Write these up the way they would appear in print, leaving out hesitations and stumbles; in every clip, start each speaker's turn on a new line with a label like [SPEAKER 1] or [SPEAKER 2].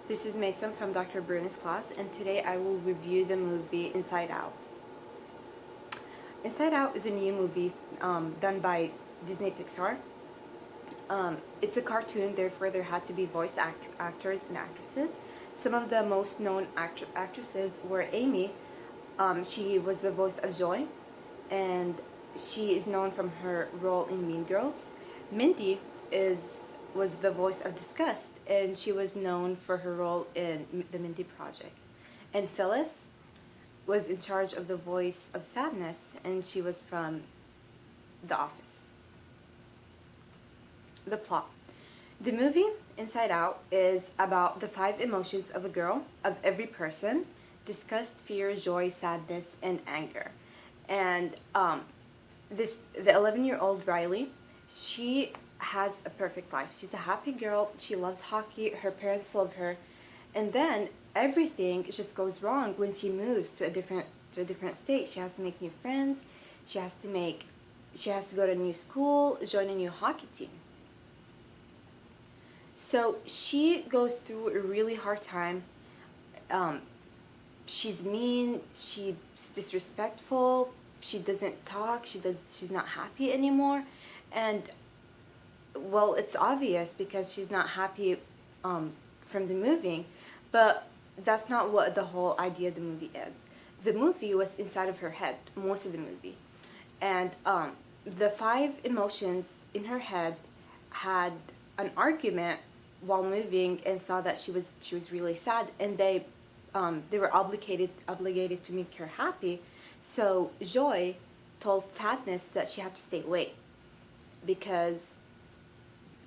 [SPEAKER 1] This is Maysem from Dr. Burton's class, and today I will review the movie Inside Out. Inside Out is a new movie done by Disney Pixar. It's a cartoon, therefore there had to be voice actors and actresses. Some of the most known actresses were Amy. She was the voice of Joy, and she is known from her role in Mean Girls. Mindy was the voice of Disgust, and she was known for her role in The Mindy Project. And Phyllis was in charge of the voice of Sadness, and she was from The Office. The plot. The movie Inside Out is about the 5 emotions of a girl, of every person: disgust, fear, joy, sadness, and anger. And the 11-year-old Riley, she has a perfect life. She's a happy girl. She loves hockey. Her parents love her. And then everything just goes wrong when she moves to a different state. She has to make new friends. She has to go to a new school, join a new hockey team. So she goes through a really hard time. She's mean. She's disrespectful. She doesn't talk. She's not happy anymore. And well, it's obvious because she's not happy from the movie, but that's not what the whole idea of the movie is. The movie was inside of her head, most of the movie. And the 5 emotions in her head had an argument while moving and saw that she was really sad, and they were obligated to make her happy. So Joy told Sadness that she had to stay away, because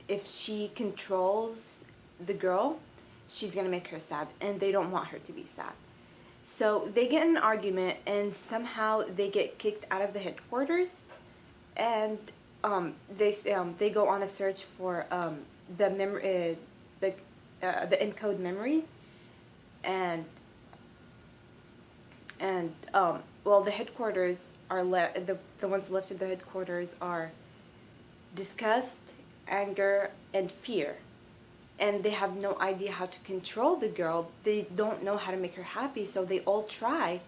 [SPEAKER 1] if she controls the girl, she's going to make her sad, and they don't want her to be sad. So they get in an argument, and somehow they get kicked out of the headquarters, and they go on a search for the encode memory, and well, the headquarters are the ones left at the headquarters are disgust, anger, and fear. And they have no idea how to control the girl. They don't know how to make her happy, so they all try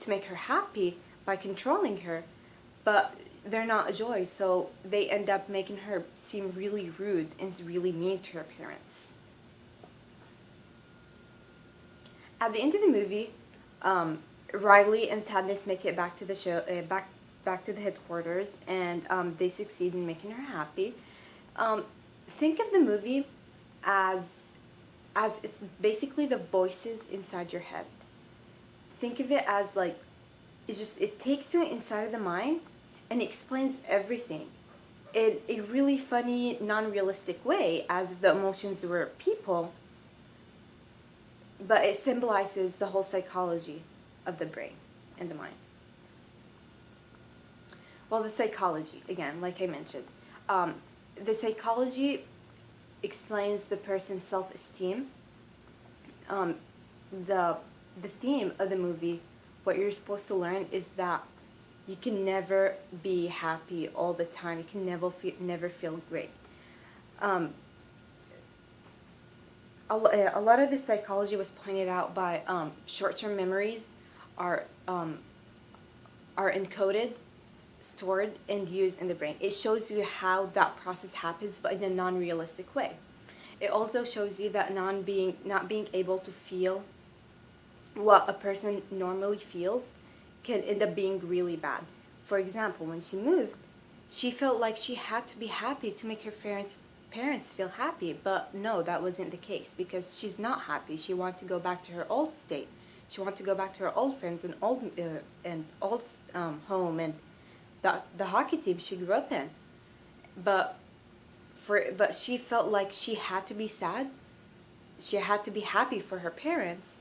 [SPEAKER 1] to make her happy by controlling her, but they're not Joy, so they end up making her seem really rude and really mean to her parents. At the end of the movie, Riley and Sadness make it back to the show, back to the headquarters, and they succeed in making her happy. Think of the movie as it's basically the voices inside your head. Think of it as like it takes you inside of the mind and explains everything in a really funny, non-realistic way, as if the emotions were people, but it symbolizes the whole psychology of the brain and the mind. Well, the psychology, again, like I mentioned, the psychology explains the person's self-esteem. The theme of the movie, what you're supposed to learn, is that you can never be happy all the time. You can never feel great. A lot of the psychology was pointed out by short-term memories are encoded, stored, and used in the brain. It shows you how that process happens, but in a non-realistic way. It also shows you that not being able to feel what a person normally feels can end up being really bad. For example, when she moved, she felt like she had to be happy to make her parents feel happy, but no, that wasn't the case, because she's not happy. She wanted to go back to her old state. She wanted to go back to her old friends and old home and the hockey team she grew up in. But she felt like she had to be sad. She had to be happy for her parents,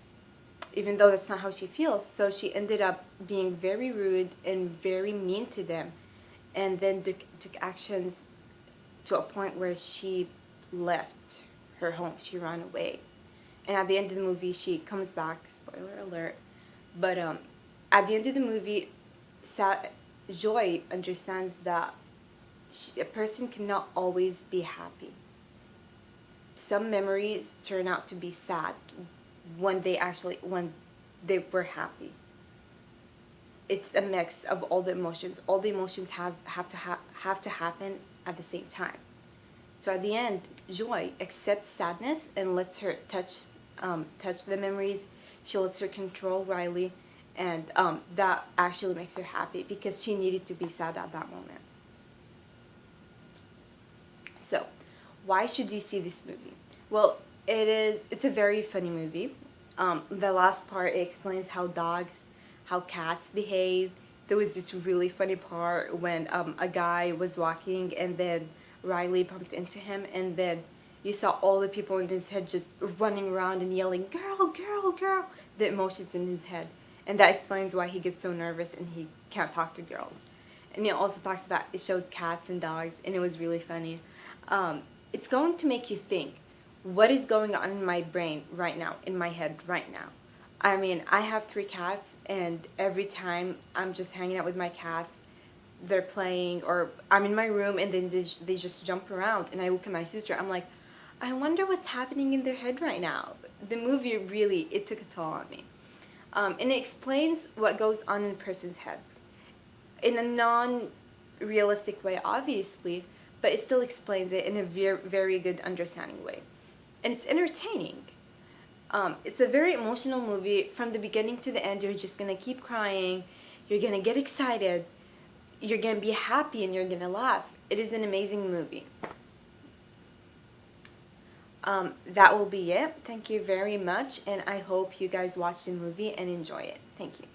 [SPEAKER 1] even though that's not how she feels. So she ended up being very rude and very mean to them, and then took actions to a point where she left her home. She ran away. And at the end of the movie, she comes back. Spoiler alert. But at the end of the movie, Joy understands that a person cannot always be happy. some memories turn out to be sad when they were happy. It's a mix of all the emotions. All the emotions have to happen at the same time. So at the end, Joy accepts sadness and lets her touch the memories. She lets her control Riley, and that actually makes her happy because she needed to be sad at that moment. So, why should you see this movie? Well, it's a very funny movie. The last part, it explains how cats behave. There was this really funny part when a guy was walking and then Riley bumped into him, and then you saw all the people in his head just running around and yelling, "Girl, girl, girl!" The emotions in his head. And that explains why he gets so nervous and he can't talk to girls. And it also talks about, it shows cats and dogs, and it was really funny. It's going to make you think, what is going on in my brain right now, in my head right now? I mean, I have 3 cats, and every time I'm just hanging out with my cats, they're playing, or I'm in my room and then they just jump around, and I look at my sister, I'm like, I wonder what's happening in their head right now. The movie really, it took a toll on me. And it explains what goes on in a person's head. In a non-realistic way, obviously, but it still explains it in a very good understanding way. And it's entertaining. It's a very emotional movie. From the beginning to the end, you're just going to keep crying. You're going to get excited. You're going to be happy and you're going to laugh. It is an amazing movie. That will be it. Thank you very much, and I hope you guys watch the movie and enjoy it. Thank you.